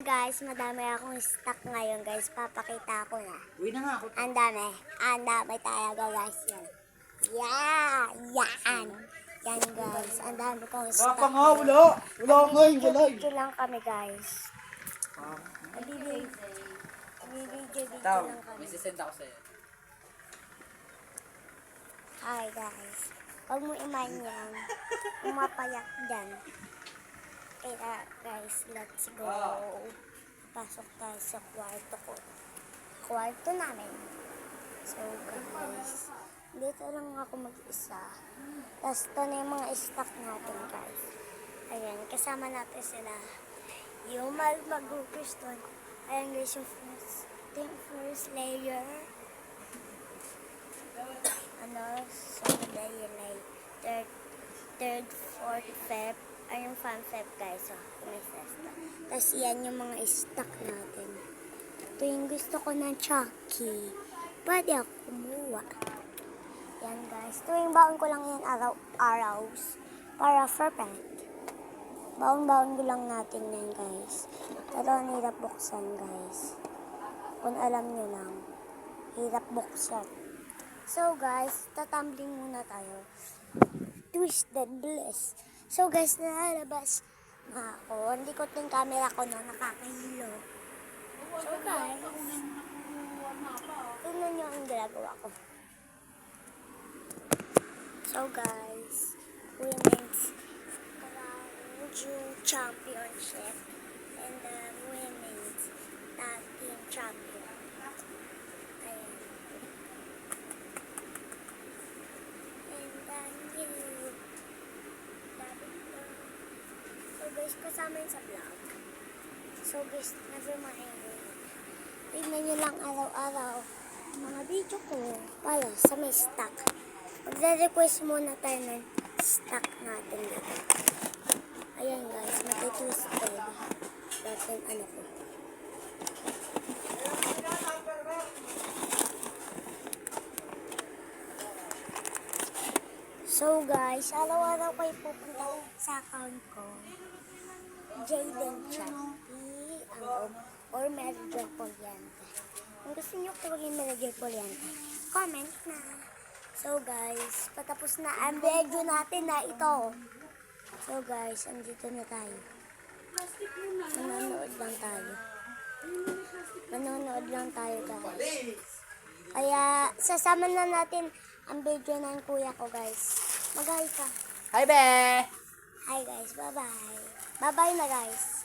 Guys, madami akong stock ngayon guys. Papakita ko na. Uwi na nga ako. Ang dami. Ang dami talaga guys yan. Yeah! Yan! Yan guys. Ang dami kong Wala stock. pa nga, wala. Wala nga, wala. Video lang kami guys. Video Tao, lang kami. may sisend ako sa'yo. Hi guys. Huwag mo imayin yan. Umapayak dyan. Kaya guys, let's go. Pasok tayo sa kwarto ko. Kwarto namin. So guys, dito lang ako mag-isa. Tapos ito na yung mga stock natin guys. Ayan, kasama natin sila. Yung mag-Kriston. Ayan guys, yung first layer. Second layer, like third, fourth, fifth. Ay, yung fan feb guys. So, kumesesta. Tapos yan yung mga stock natin. Ito yung gusto ko ng Chucky. Pwede ako kumuha. Yan guys. Ito yung baon ko lang yan araws. Para for pant. Baon-baon ko lang natin yan guys. Pero ang hirap buksan guys. Kung alam nyo lang. Hirap buksan. So guys, tatumbling muna tayo. Twisted Bliss. So guys, nalalabas na ako. Hindi ko ting camera ko na nakakahilo. So guys, tingnan nyo ang ginagawa ko. So guys, Women's Crown Championship and the Women's Tag Team Champion. Ayan. And then So guys, kasama yun sa vlog. So guys, never mind. Tignan nyo lang araw-araw mga video ko para sa may stock. Magre-request muna tayo ng stock natin dito. Ayan guys, matitwisted. Dapat ano ko. So guys, araw-araw kayo pupunta sa account ko. Jaden Chappy or Manager Poliante. Kung gusto nyo tawagin Manager Poliante, comment na. So guys, patapos na ang video natin na ito. So guys, andito na tayo. Manonood lang tayo. Manonood lang tayo guys. Kaya sasama na natin ang video ng kuya ko guys. Mag-hi ka. Hi, be! Hi guys, bye-bye. Bye-bye na guys.